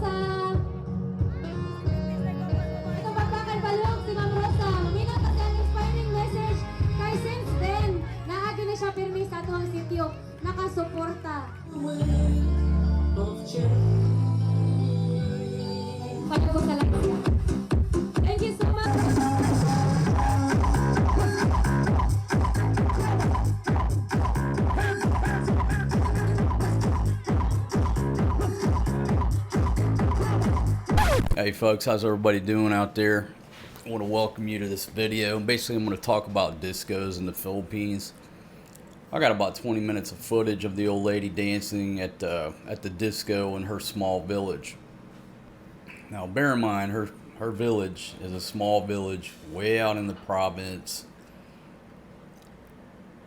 Rosa. Itong pagbakan balong si Ma'am Rosa. Maminaw ta siya ang inspiring message. Kay since then, naagi na siya pirmi sa atuang sityo. Nakasuporta. Pagod ko sa lakas. Thank you so much. Hey folks, how's everybody doing out there? I want to welcome you to this video. Basically, I'm going to talk about discos in the Philippines. I got about 20 minutes of footage of the old lady dancing at the disco in her small village. Now, bear in mind, her village is a small village way out in the province.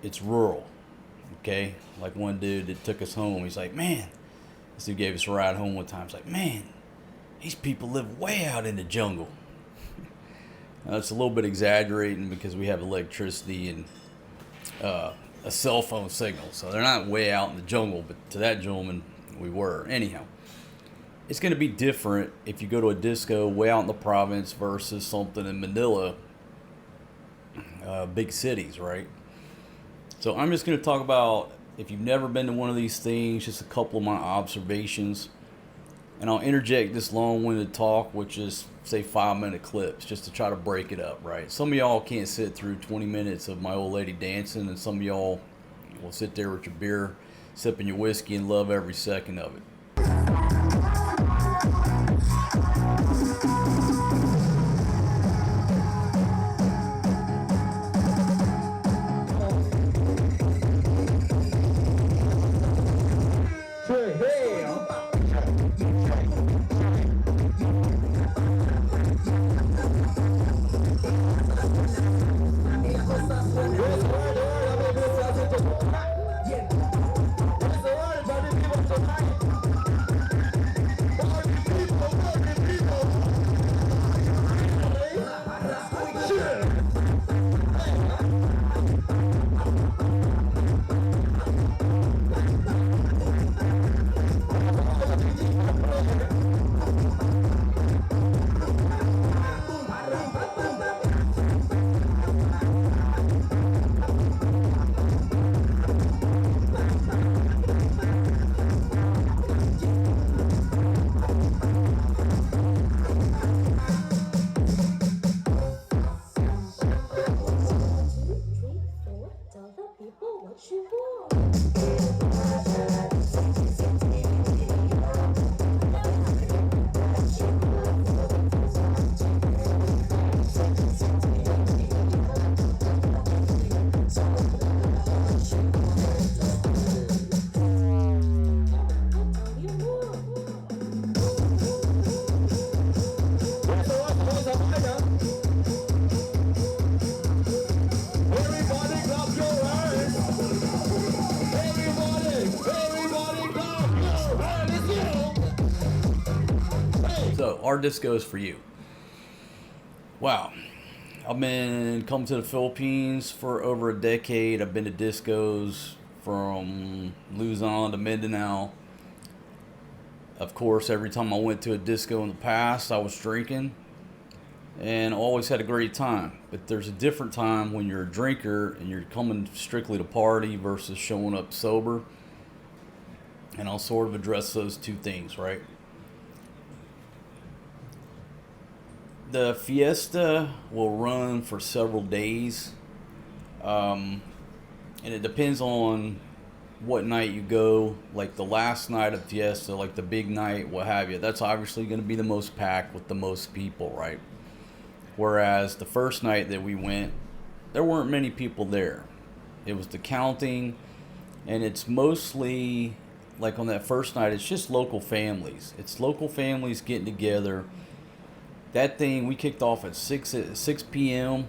It's rural, okay? Like one dude that took us home, he's like, man, this dude gave us a ride home one time. He's like, man, these people live way out in the jungle. Now, it's a little bit exaggerating because we have electricity and a cell phone signal. So they're not way out in the jungle, but to that gentleman, we were. Anyhow, it's going to be different if you go to a disco way out in the province versus something in Manila, big cities, right? So I'm just going to talk about, if you've never been to one of these things, just a couple of my observations. And I'll interject this long-winded talk, which is, say, 5-minute clips, just to try to break it up, right? Some of y'all can't sit through 20 minutes of my old lady dancing, and some of y'all will sit there with your beer, sipping your whiskey, and love every second of it. So, our disco is for you. Wow. I've been coming to the Philippines for over a decade. I've been to discos from Luzon to Mindanao. Of course, every time I went to a disco in the past, I was drinking and always had a great time. But there's a different time when you're a drinker and you're coming strictly to party versus showing up sober. And I'll sort of address those two things, right? The Fiesta will run for several days, and it depends on what night you go. Like the last night of Fiesta, like the big night, what have you, that's obviously going to be the most packed with the most people, right? Whereas the first night that we went, there weren't many people there. It was the counting, and it's mostly, like on that first night, it's just local families. It's local families getting together. That thing, we kicked off at 6 p.m.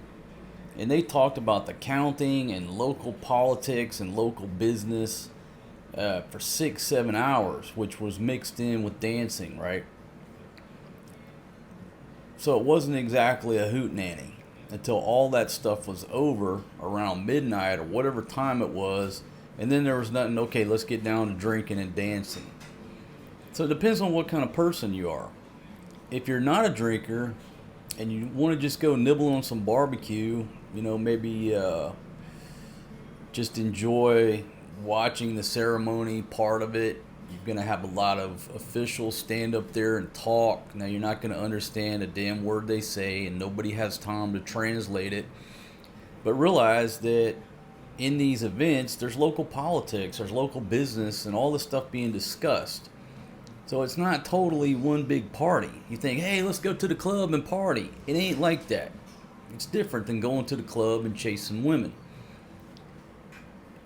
and they talked about the counting and local politics and local business for 6-7 hours, which was mixed in with dancing, right? So it wasn't exactly a hootenanny until all that stuff was over around midnight or whatever time it was, and then there was nothing. Okay, let's get down to drinking and dancing. So it depends on what kind of person you are. If you're not a drinker and you want to just go nibble on some barbecue, maybe just enjoy watching the ceremony part of it. You're going to have a lot of officials stand up there and talk. Now, you're not going to understand a damn word they say, and nobody has time to translate it. But realize that in these events, there's local politics, there's local business, and all this stuff being discussed. So it's not totally one big party. You think, hey, let's go to the club and party. It ain't like that. It's different than going to the club and chasing women.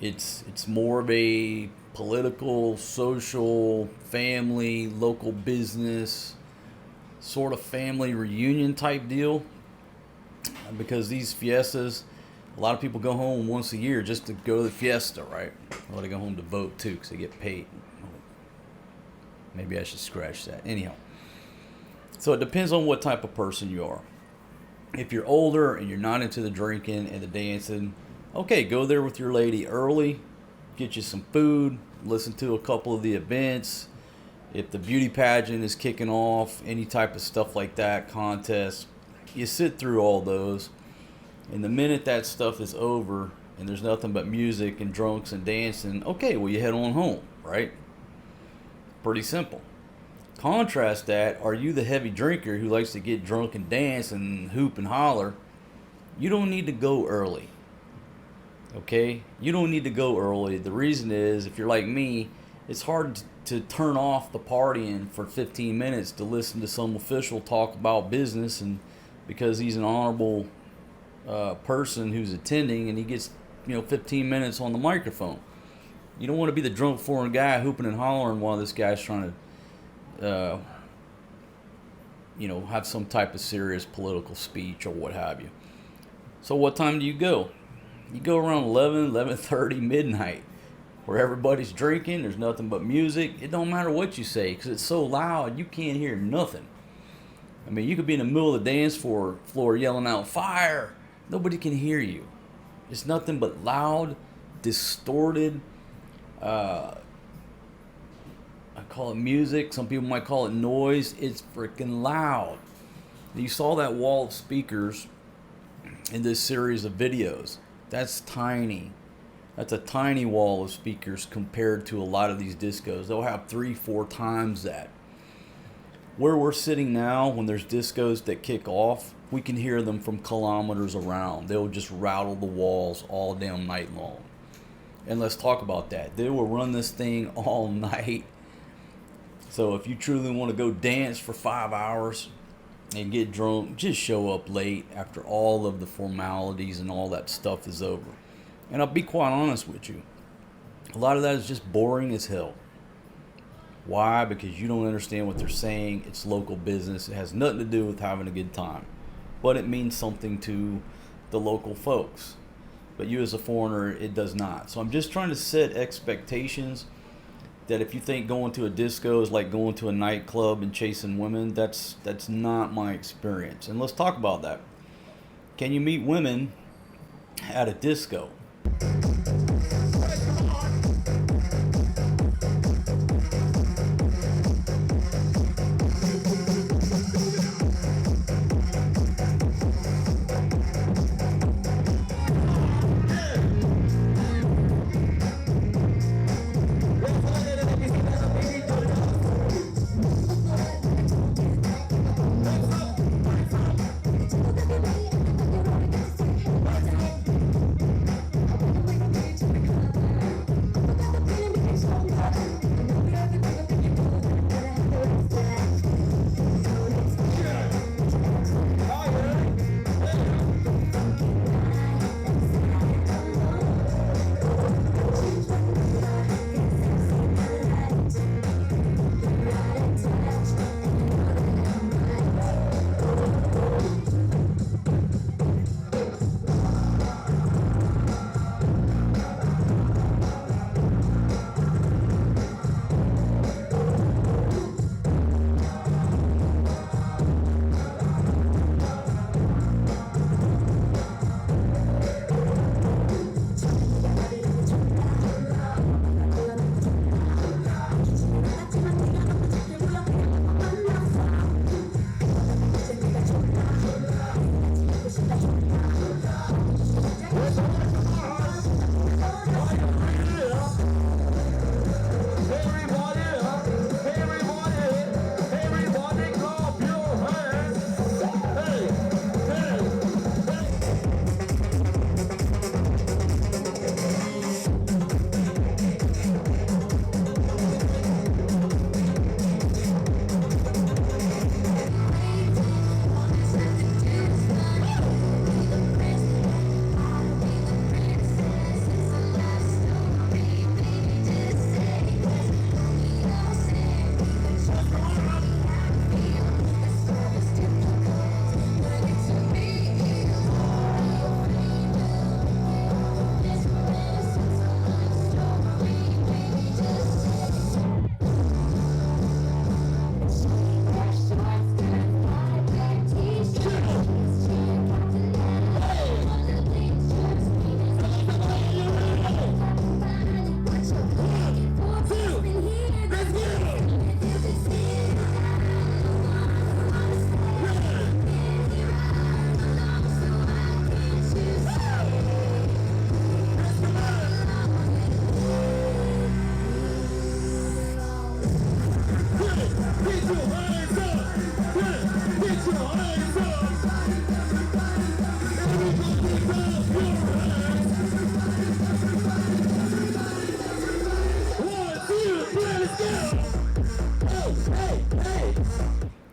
It's more of a political, social, family, local business, sort of family reunion type deal. Because these fiestas, a lot of people go home once a year just to go to the fiesta, right? Well, they go home to vote too because they get paid. Maybe I should scratch that. Anyhow, so it depends on what type of person you are. If you're older and you're not into the drinking and the dancing, okay, go there with your lady early, get you some food, listen to a couple of the events. If the beauty pageant is kicking off, any type of stuff like that, contests, you sit through all those. And the minute that stuff is over and there's nothing but music and drunks and dancing, okay, well, you head on home, right? Pretty simple. Contrast that, are you the heavy drinker who likes to get drunk and dance and hoop and holler? You don't need to go early. Okay? You don't need to go early. The reason is, if you're like me, it's hard to turn off the partying for 15 minutes to listen to some official talk about business, and because he's an honorable person who's attending and he gets 15 minutes on the microphone. You don't want to be the drunk foreign guy hooping and hollering while this guy's trying to have some type of serious political speech or what have you. So what time do you go? You go around 11:30, midnight, where everybody's drinking, there's nothing but music. It don't matter what you say because it's so loud you can't hear nothing. I mean, you could be in the middle of the dance floor yelling out, fire! Nobody can hear you. It's nothing but loud, distorted, I call it music. Some people might call it noise. It's freaking loud. You saw that wall of speakers in this series of videos. That's tiny. That's a tiny wall of speakers compared to a lot of these discos. They'll have 3-4 times that. Where we're sitting now, when there's discos that kick off, we can hear them from kilometers around. They'll just rattle the walls all damn night long. And let's talk about that. They will run this thing all night. So if you truly want to go dance for 5 hours and get drunk, just show up late after all of the formalities and all that stuff is over. And I'll be quite honest with you. A lot of that is just boring as hell. Why? Because you don't understand what they're saying. It's local business. It has nothing to do with having a good time. But it means something to the local folks. But you as a foreigner, it does not. So I'm just trying to set expectations that if you think going to a disco is like going to a nightclub and chasing women, that's not my experience. And let's talk about that. Can you meet women at a disco?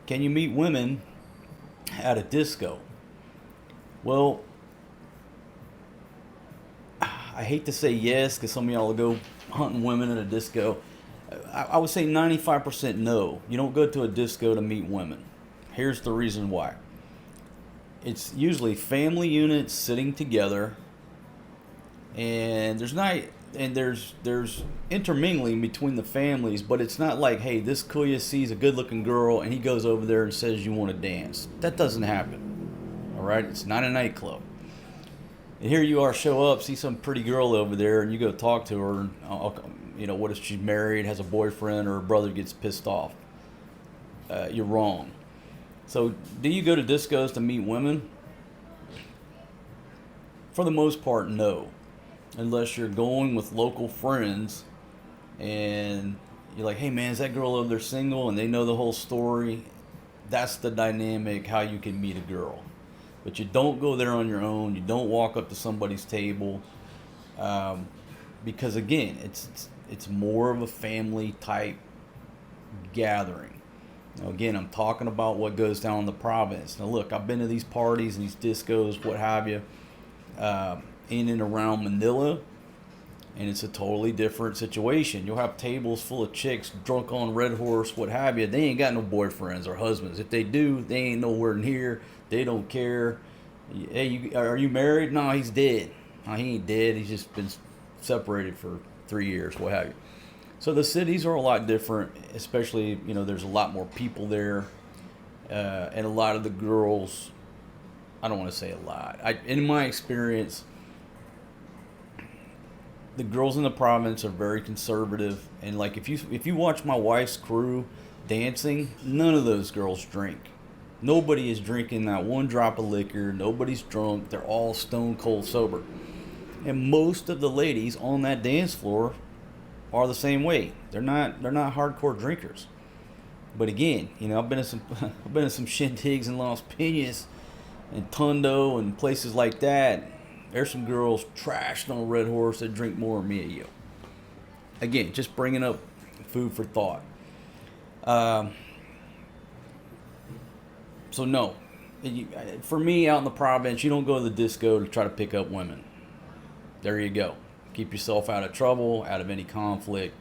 Can you meet women at a disco? Well, I hate to say yes because some of y'all will go hunting women at a disco. I would say 95% no. You don't go to a disco to meet women. Here's the reason why. It's usually family units sitting together, and there's intermingling between the families, but it's not like, hey, this kuya sees a good-looking girl and he goes over there and says you want to dance. That doesn't happen. All right, it's not a nightclub. And here you are, show up, see some pretty girl over there, and you go talk to her. And, what if she's married, has a boyfriend, or her brother gets pissed off? You're wrong. So, do you go to discos to meet women? For the most part, no. Unless you're going with local friends and you're like, hey man, is that girl over there single? And they know the whole story. That's the dynamic how you can meet a girl. But you don't go there on your own. You don't walk up to somebody's table. Because again, it's more of a family type gathering. Now, again, I'm talking about what goes down in the province. Now look, I've been to these parties, these discos, what have you, in and around Manila, and it's a totally different situation. You'll have tables full of chicks drunk on Red Horse, what have you. They ain't got no boyfriends or husbands. If they do, they ain't nowhere near. They don't care. Hey, are you married? No, he's dead. No, he ain't dead. He's just been separated for 3 years, what have you. So the cities are a lot different, especially, there's a lot more people there. And a lot of the girls, I don't want to say a lot. In my experience, the girls in the province are very conservative, and like if you watch my wife's crew dancing, none of those girls drink. Nobody is drinking not one drop of liquor. Nobody's drunk. They're all stone cold sober, and most of the ladies on that dance floor are the same way. They're not hardcore drinkers. But again, I've been in some shindigs in Las Piñas and Tondo and places like that. There's some girls trashed on a Red Horse that drink more than me and you. Again, just bringing up food for thought. So no, for me out in the province, you don't go to the disco to try to pick up women. There you go. Keep yourself out of trouble, out of any conflict.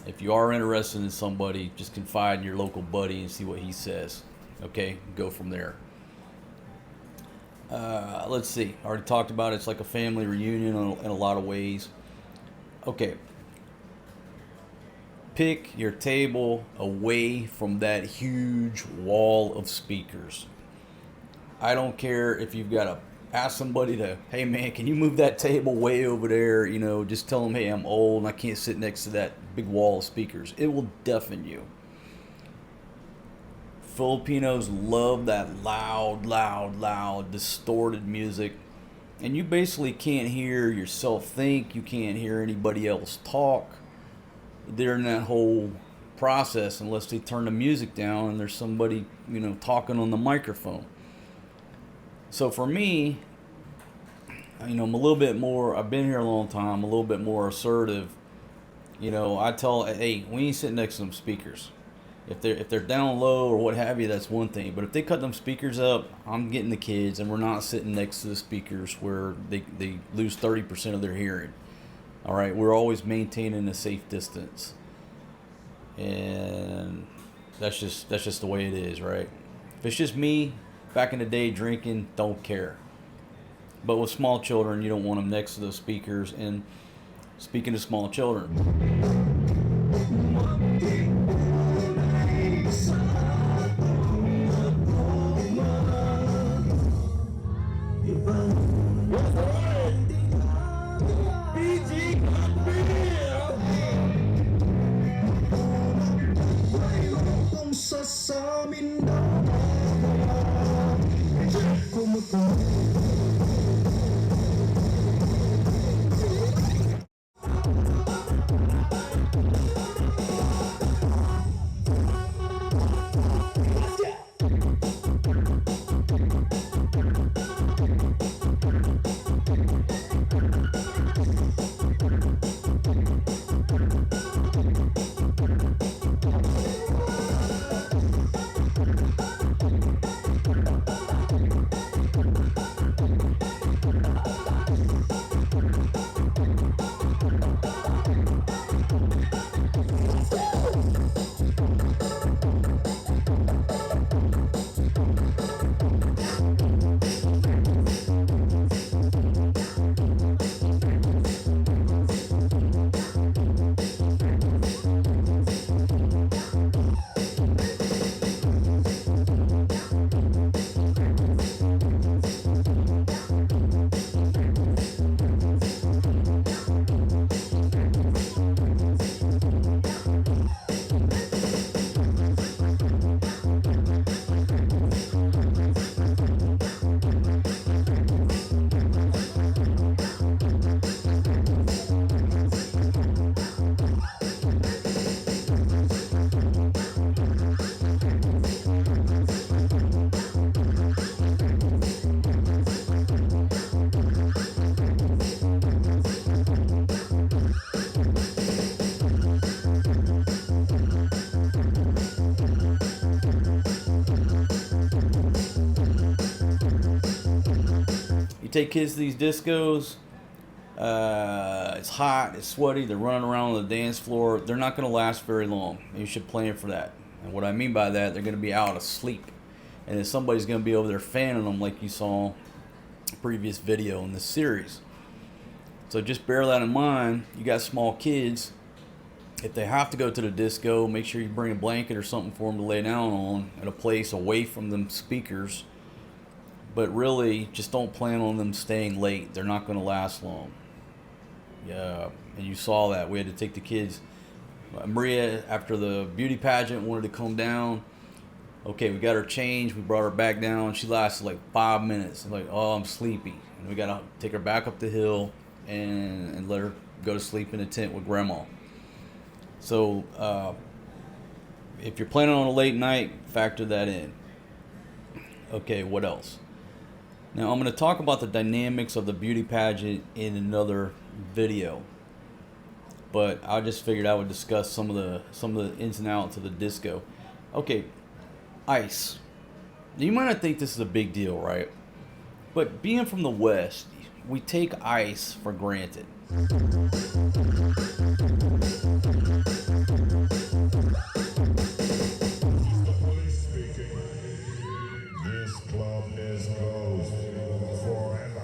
If you are interested in somebody, just confide in your local buddy and see what he says. Okay, go from there. Let's see. I already talked about it. It's like a family reunion in a lot of ways. Okay. Pick your table away from that huge wall of speakers. I don't care if you've got to ask somebody to, hey man, can you move that table way over there? Just tell them, hey, I'm old and I can't sit next to that big wall of speakers. It will deafen you. Filipinos love that loud, distorted music. And you basically can't hear yourself think. You can't hear anybody else talk during that whole process unless they turn the music down and there's somebody, talking on the microphone. So for me, I'm a little bit more, I've been here a long time, I'm a little bit more assertive. I tell, hey, we ain't sitting next to them speakers. If they're down low or what have you, that's one thing. But if they cut them speakers up, I'm getting the kids, and we're not sitting next to the speakers where they lose 30% of their hearing. All right, we're always maintaining a safe distance, and that's just the way it is, right? If it's just me back in the day drinking, don't care. But with small children, you don't want them next to those speakers. And speaking of small children, take kids to these discos. It's hot, it's sweaty, they're running around on the dance floor. They're not going to last very long. You should plan for that. And what I mean by that, they're going to be out asleep. And then somebody's going to be over there fanning them like you saw in the previous video in this series. So just bear that in mind. You got small kids. If they have to go to the disco, make sure you bring a blanket or something for them to lay down on at a place away from them speakers. But really, just don't plan on them staying late. They're not going to last long. Yeah, and you saw that. We had to take the kids. Maria, after the beauty pageant, wanted to come down. Okay, we got her changed. We brought her back down. She lasted like 5 minutes. Like, oh, I'm sleepy. And we got to take her back up the hill and let her go to sleep in the tent with grandma. So, if you're planning on a late night, factor that in. Okay, what else? Now, I'm going to talk about the dynamics of the beauty pageant in another video. But I just figured I would discuss some of the ins and outs of the disco. Okay, ice. You might not think this is a big deal, right? But being from the West, we take ice for granted. This club is closed forever.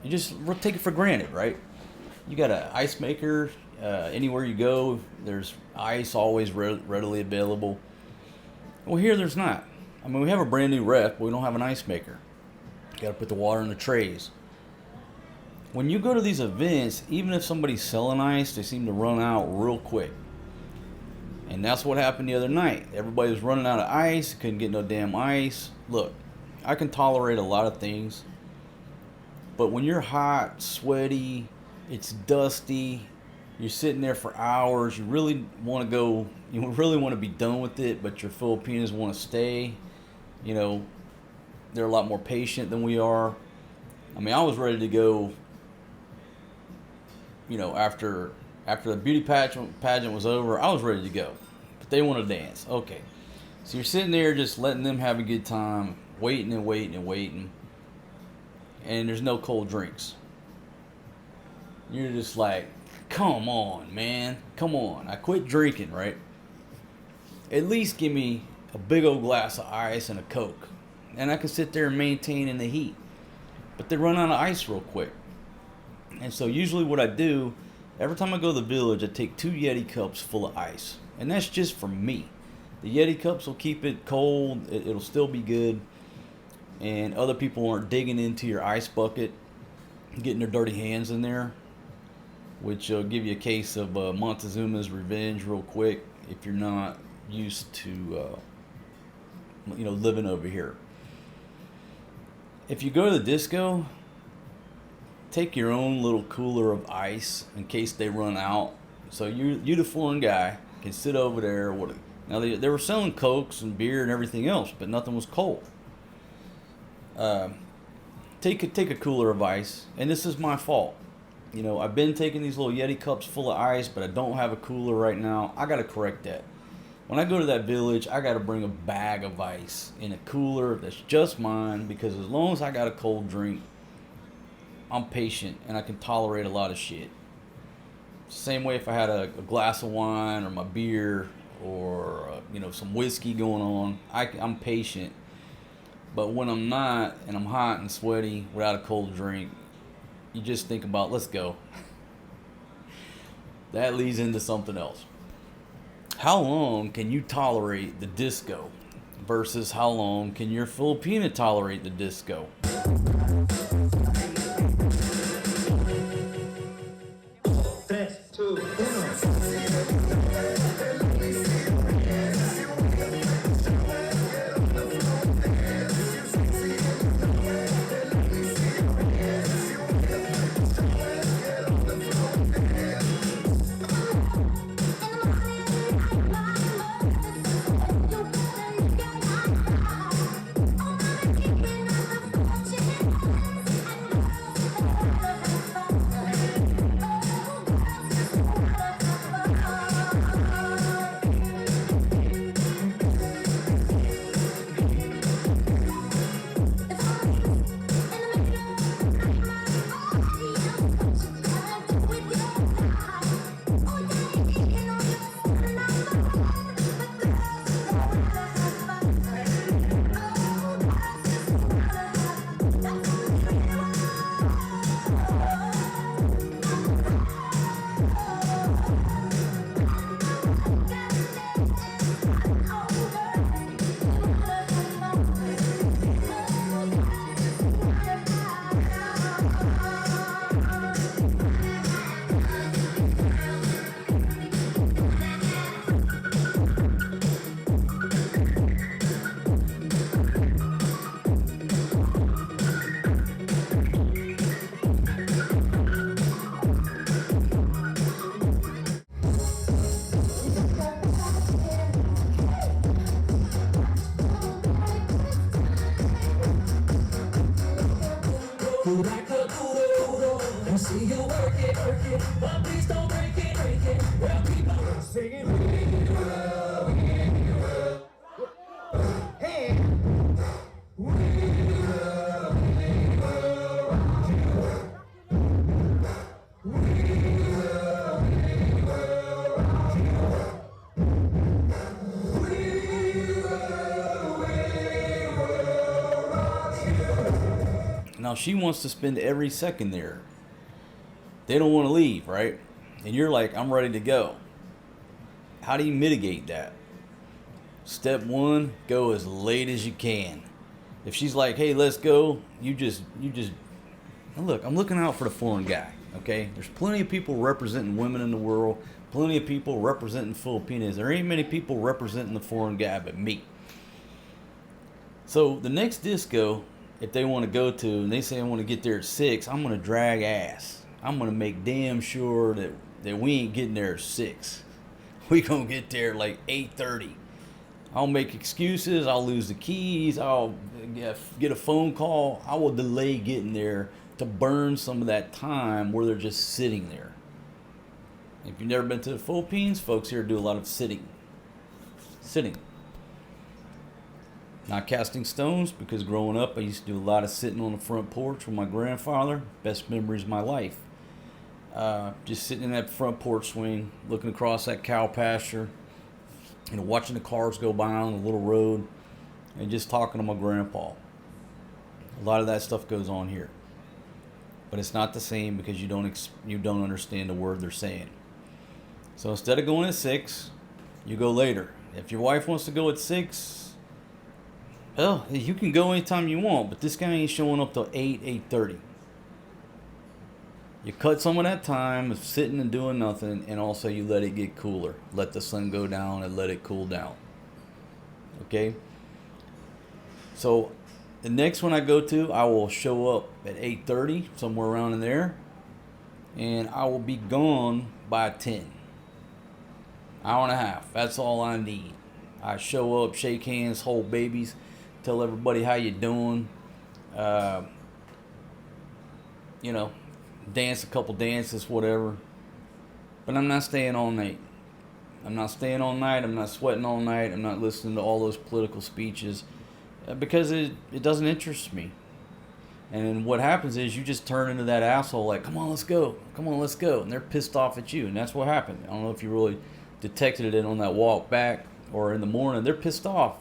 You just take it for granted, right? You got an ice maker. Anywhere you go, there's ice always readily available. Well, here there's not. I mean, we have a brand new ref, but we don't have an ice maker. You got to put the water in the trays. When you go to these events, even if somebody's selling ice, they seem to run out real quick. And that's what happened the other night. Everybody was running out of ice, couldn't get no damn ice. Look, I can tolerate a lot of things. But when you're hot, sweaty, it's dusty, you're sitting there for hours, you really want to be done with it, but your Filipinos want to stay. You know, they're a lot more patient than we are. I mean, I was ready to go, you know, after the beauty pageant was over, I was ready to go. But they want to dance. Okay. So you're sitting there just letting them have a good time, waiting and waiting and waiting. And there's no cold drinks. You're just like, come on, man. Come on. I quit drinking, right? At least give me a big old glass of ice and a Coke. And I can sit there and maintain in the heat. But they run out of ice real quick. And so usually what I do, every time I go to the village, I take 2 Yeti cups full of ice. And that's just for me. The Yeti cups will keep it cold. It'll still be good. And other people aren't digging into your ice bucket, getting their dirty hands in there, which will give you a case of Montezuma's revenge real quick if you're not used to, living over here. If you go to the disco, take your own little cooler of ice in case they run out. So you the foreign guy, can sit over there. Now they were selling Cokes and beer and everything else, but nothing was cold. take a cooler of ice, and this is my fault. You know, I've been taking these little Yeti cups full of ice, but I don't have a cooler right now. I got to correct that. When I go to that village, I got to bring a bag of ice in a cooler that's just mine, because as long as I got a cold drink, I'm patient and I can tolerate a lot of shit. Same way if I had a glass of wine or my beer or you know, some whiskey going on, I'm patient. But when I'm not and I'm hot and sweaty without a cold drink, you just think about, let's go. That leads into something else. How long can you tolerate the disco versus how long can your Filipina tolerate the disco? See you work it, but please don't break it. Well, keep on singing. We will. Hey. We will rock you. We will rock you. We will rock you. Now she wants to spend every second there. They don't want to leave, right? And you're like, I'm ready to go. How do you mitigate that? Step one, go as late as you can. If she's like, hey, let's go, you just look, I'm looking out for the foreign guy, okay? There's plenty of people representing women in the world, plenty of people representing Filipinas. There ain't many people representing the foreign guy but me. So the next disco, if they want to go to, and they say I want to get there at 6, I'm going to drag ass. I'm going to make damn sure that we ain't getting there at 6. We going to get there like 8:30. I'll make excuses. I'll lose the keys. I'll get a phone call. I will delay getting there to burn some of that time where they're just sitting there. If you've never been to the Philippines, folks here do a lot of sitting. Not casting stones, because growing up I used to do a lot of sitting on the front porch with my grandfather. Best memories of my life. Just sitting in that front porch swing, looking across that cow pasture, you know, watching the cars go by on the little road, and just talking to my grandpa. A lot of that stuff goes on here, but it's not the same because you don't understand the word they're saying. So instead of going at 6, you go later. If your wife wants to go at 6, well, you can go anytime you want, but this guy ain't showing up till 8:30. You cut some of that time of sitting and doing nothing, and also you let it get cooler. Let the sun go down and let it cool down. Okay? So the next one I go to, I will show up at 8:30, somewhere around in there, and I will be gone by 10. Hour and a half. That's all I need. I show up, shake hands, hold babies, tell everybody how you doing. you know, dance a couple dances, whatever. But I'm not staying all night. I'm not staying all night. I'm not sweating all night. I'm not listening to all those political speeches because it doesn't interest me. And then what happens is you just turn into that asshole like, come on, let's go. Come on, let's go. And they're pissed off at you. And that's what happened. I don't know if you really detected it on that walk back or in the morning. They're pissed off.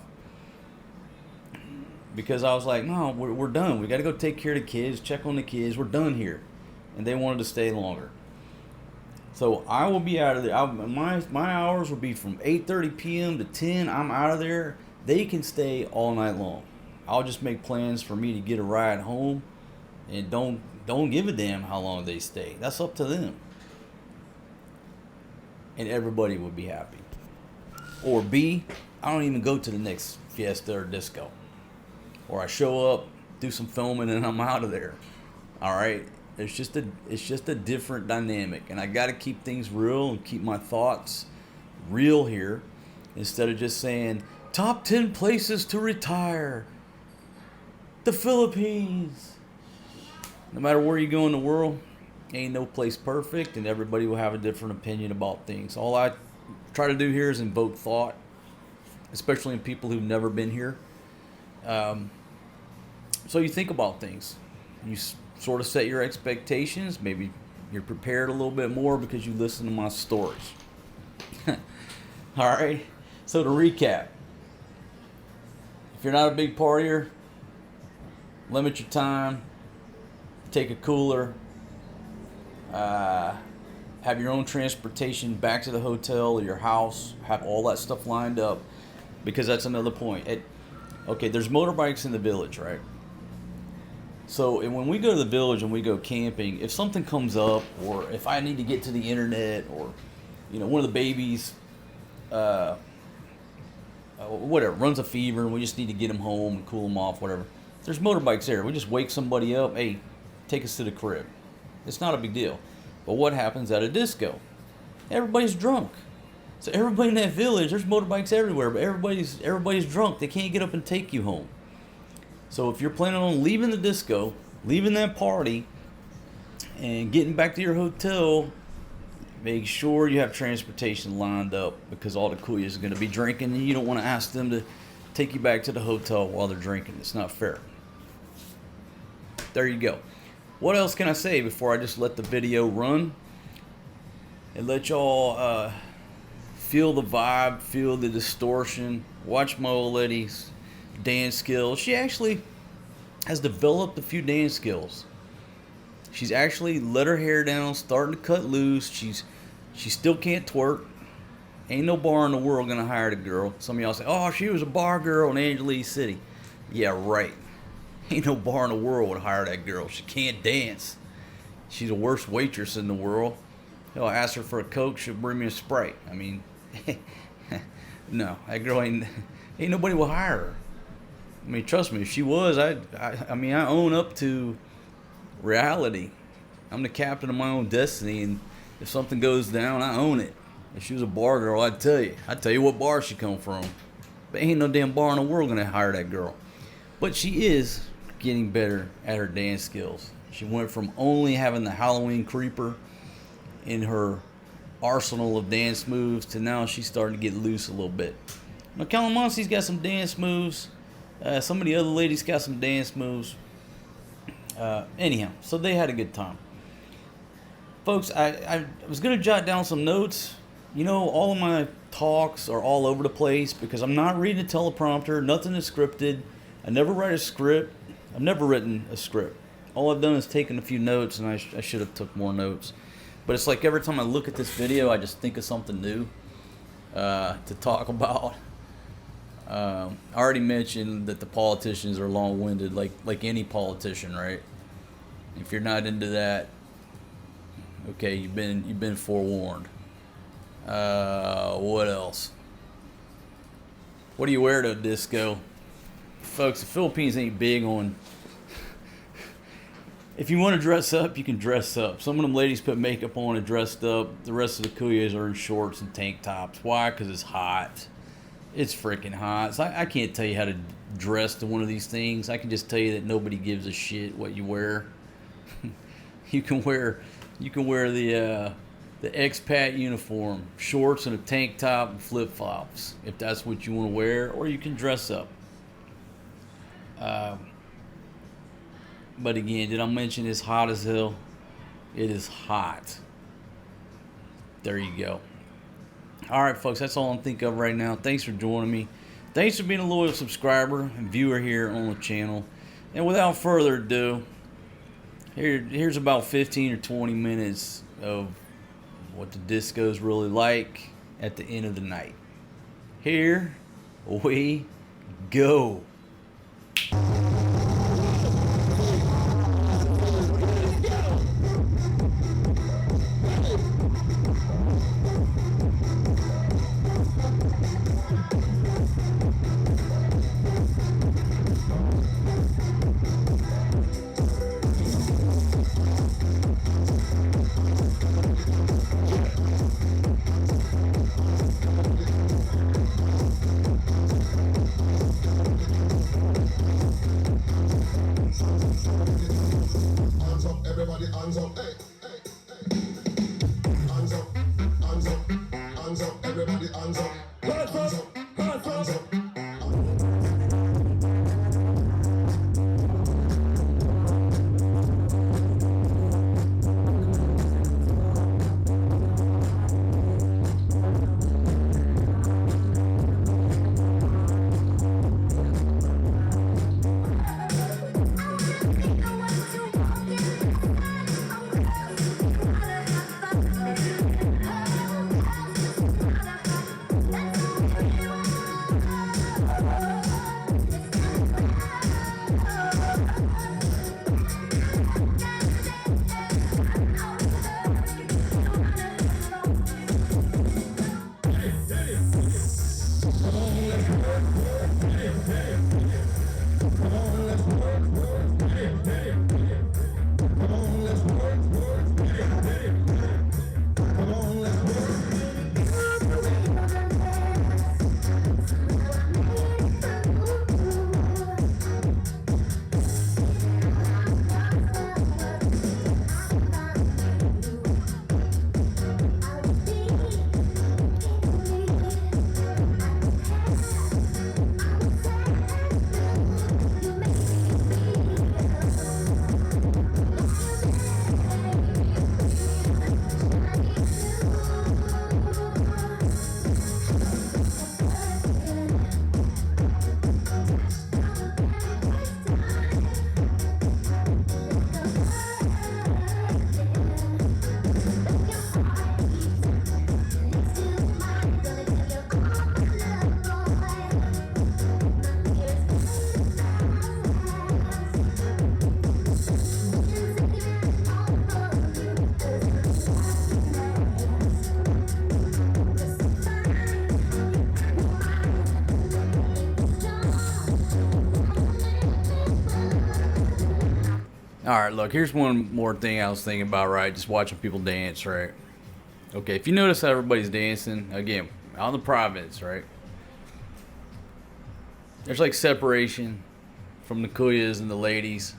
Because I was like, no, we're done. We got to go take care of the kids, check on the kids. We're done here. And they wanted to stay longer. So I will be out of there. My hours will be from 8:30 p.m. to 10. I'm out of there. They can stay all night long. I'll just make plans for me to get a ride home, and don't give a damn how long they stay. That's up to them. And everybody would be happy. Or B, I don't even go to the next fiesta or disco. Or I show up, do some filming, and I'm out of there. All right? It's just a different dynamic, and I got to keep things real and keep my thoughts real here instead of just saying top 10 places to retire. The Philippines. No matter where you go in the world, ain't no place perfect, and everybody will have a different opinion about things. All I try to do here is invoke thought, especially in people who've never been here. So you think about things. You sort of set your expectations. Maybe you're prepared a little bit more because you listen to my stories. All right. So to recap, if you're not a big partier, limit your time. Take a cooler. Have your own transportation back to the hotel or your house. Have all that stuff lined up, because that's another point. Okay, there's motorbikes in the village, right? So when we go to the village and we go camping, if something comes up, or if I need to get to the internet, or one of the babies, whatever, runs a fever and we just need to get them home and cool them off, whatever. There's motorbikes there. We just wake somebody up. Hey, take us to the crib. It's not a big deal. But what happens at a disco? Everybody's drunk. So everybody in that village, there's motorbikes everywhere, but everybody's drunk. They can't get up and take you home. So if you're planning on leaving the disco, leaving that party, and getting back to your hotel, make sure you have transportation lined up, because all the coolies are going to be drinking, and you don't want to ask them to take you back to the hotel while they're drinking. It's not fair. There you go. What else can I say before I just let the video run and let y'all feel the vibe, feel the distortion, watch my old lady's dance skills. She actually has developed a few dance skills. She's actually let her hair down, starting to cut loose. She still can't twerk. Ain't no bar in the world gonna hire the girl. Some of y'all say, oh, she was a bar girl in Angeles City. Yeah, right. Ain't no bar in the world would hire that girl. She can't dance. She's the worst waitress in the world. Hell, I ask her for a Coke, she'll bring me a Sprite. I mean, no, that girl ain't nobody will hire her. I mean, trust me, if she was, I own up to reality. I'm the captain of my own destiny, and if something goes down, I own it. If she was a bar girl, I'd tell you what bar she come from. But ain't no damn bar in the world gonna hire that girl. But she is getting better at her dance skills. She went from only having the Halloween creeper in her arsenal of dance moves to now she's starting to get loose a little bit. Now, Calamansi's got some dance moves. Some of the other ladies got some dance moves. Anyhow, so they had a good time. Folks, I was going to jot down some notes. All of my talks are all over the place because I'm not reading a teleprompter. Nothing is scripted. I never write a script. I've never written a script. All I've done is taken a few notes, and I should have took more notes. But it's like every time I look at this video, I just think of something new to talk about. I already mentioned that the politicians are long-winded, like any politician, right? If you're not into that, okay, you've been forewarned. What else? What do you wear to a disco? Folks, the Philippines ain't big on... If you want to dress up, you can dress up. Some of them ladies put makeup on and dressed up. The rest of the coolies are in shorts and tank tops. Why? Because it's hot. It's freaking hot. So I can't tell you how to dress to one of these things. I can just tell you that nobody gives a shit what you wear. You can wear the expat uniform, shorts and a tank top and flip flops if that's what you want to wear, or you can dress up. But again, did I mention it's hot as hell? It is hot. There you go. All right, folks, that's all I'm thinking of right now. Thanks for joining me. Thanks for being a loyal subscriber and viewer here on the channel. And without further ado, here's about 15 or 20 minutes of what the disco's really like at the end of the night. Here we go. Hands up, everybody, hands up, hey, hey, hey. Hands up, hands up, hands up, everybody, hands up. Hands up, hands up. All right, look, here's one more thing I was thinking about, right? Just watching people dance, right? Okay, if you notice how everybody's dancing, again, on the privates, right? There's like separation from the kuyas and the ladies.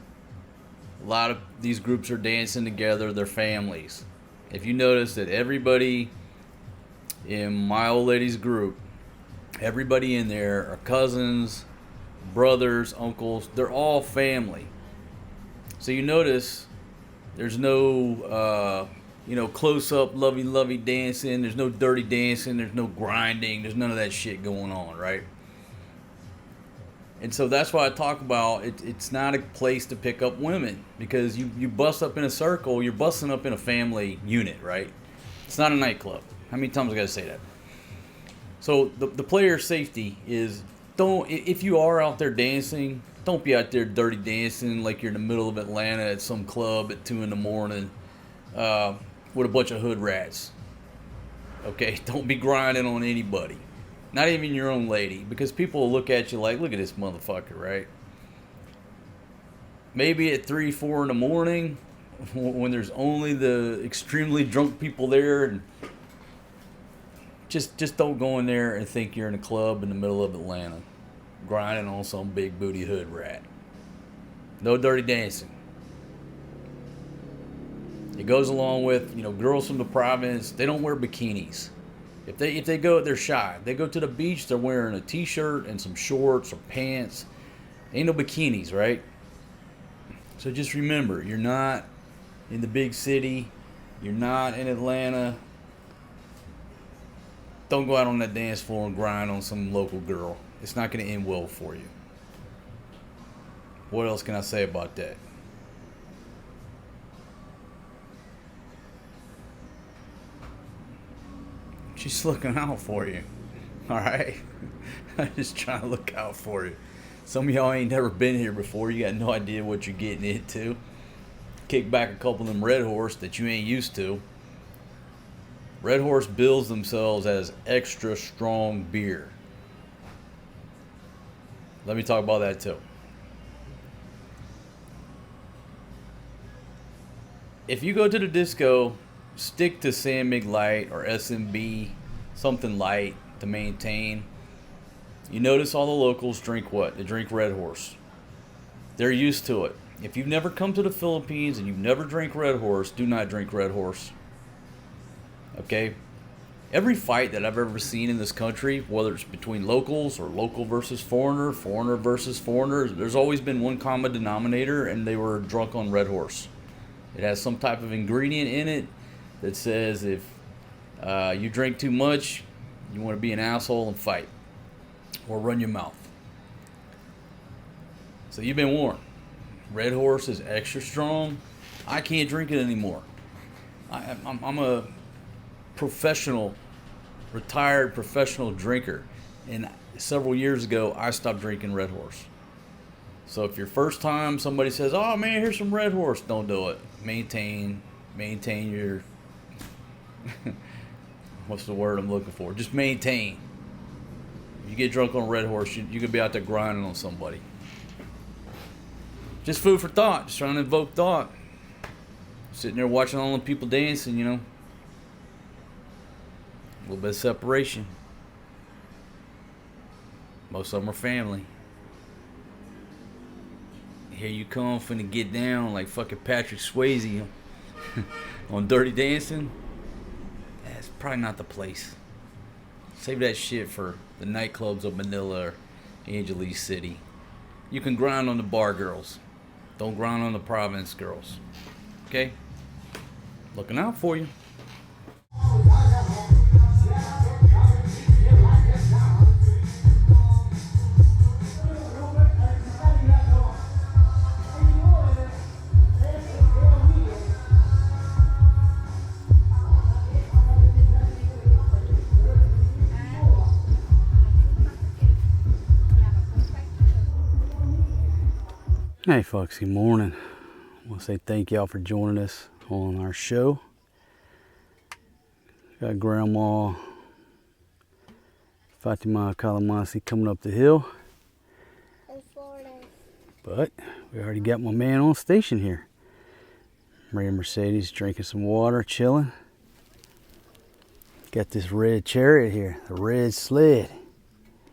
A lot of these groups are dancing together, they're families. If you notice that everybody in my old lady's group, everybody in there are cousins, brothers, uncles, they're all family. So you notice there's no, close-up, lovey-lovey dancing. There's no dirty dancing. There's no grinding. There's none of that shit going on, right? And so that's why I talk about it's not a place to pick up women, because you bust up in a circle, you're busting up in a family unit, right? It's not a nightclub. How many times I gotta say that? So the player safety is, if you are out there dancing, don't be out there dirty dancing like you're in the middle of Atlanta at some club at 2 in the morning with a bunch of hood rats. Okay, don't be grinding on anybody. Not even your own lady, because people will look at you like, look at this motherfucker, right? Maybe at 3, 4 in the morning, when there's only the extremely drunk people there, and just don't go in there and think you're in a club in the middle of Atlanta, grinding on some big booty hood rat. No dirty dancing. It goes along with, you know, girls from the province. They don't wear bikinis. If they go, they're shy. They go to the beach, they're wearing a t-shirt and some shorts or pants. Ain't no bikinis, right? So just remember, you're not in the big city. You're not in Atlanta. Don't go out on that dance floor and grind on some local girl. It's not going to end well for you. What else can I say about that? She's looking out for you. Alright? I'm just trying to look out for you. Some of y'all ain't never been here before. You got no idea what you're getting into. Kick back a couple of them Red Horse that you ain't used to. Red Horse bills themselves as extra strong beer. Let me talk about that too. If you go to the disco, stick to San Mig Light or SMB, something light to maintain. You notice all the locals drink what? They drink Red Horse. They're used to it. If you've never come to the Philippines and you've never drank Red Horse, do not drink Red Horse. Okay? Every fight that I've ever seen in this country, whether it's between locals or local versus foreigner, foreigner versus foreigner, there's always been one common denominator, and they were drunk on Red Horse. It has some type of ingredient in it that says if you drink too much, you want to be an asshole and fight or run your mouth. So you've been warned. Red Horse is extra strong. I can't drink it anymore. I'm a professional, retired professional drinker, and several years ago I stopped drinking Red Horse. So if your first time somebody says, "Oh man, here's some Red Horse," don't do it. Maintain your what's the word I'm looking for? Just maintain. If you get drunk on Red Horse, you could be out there grinding on somebody. Just food for thought. Just trying to invoke thought. Sitting there watching all the people dancing, you know. A little bit of separation. Most of them are family. Here you come, finna get down like fucking Patrick Swayze on Dirty Dancing. That's probably not the place. Save that shit for the nightclubs of Manila or Angeles City. You can grind on the bar girls. Don't grind on the province girls. Okay? Looking out for you. Hey folks, good morning. I want to say thank y'all for joining us on our show. Got Grandma Fatima Kalamasi coming up the hill. In Florida. But we already got my man on station here. Maria Mercedes drinking some water, chilling. Got this red chariot here, the red sled.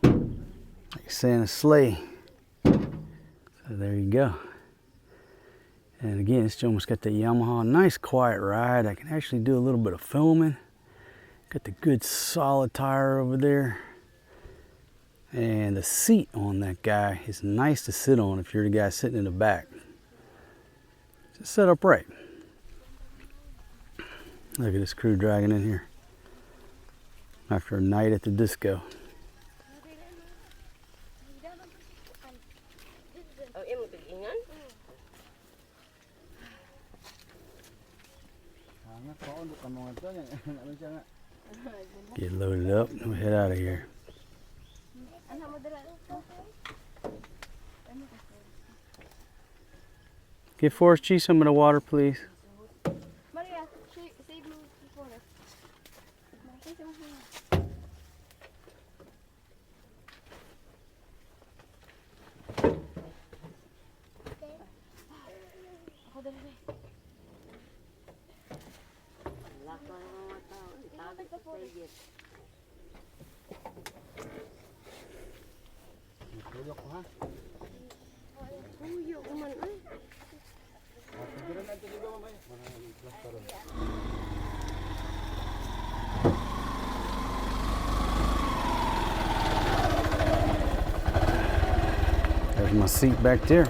Like Santa's sleigh. So there you go. And again, this gentleman's got the Yamaha, nice quiet ride. I can actually do a little bit of filming. Got the good solid tire over there. And the seat on that guy is nice to sit on if you're the guy sitting in the back. Just set up right. Look at this crew dragging in here after a night at the disco. Get loaded up and we'll head out of here. Get Forrest G some of the water, please. Maria, save me before this. my seat back there.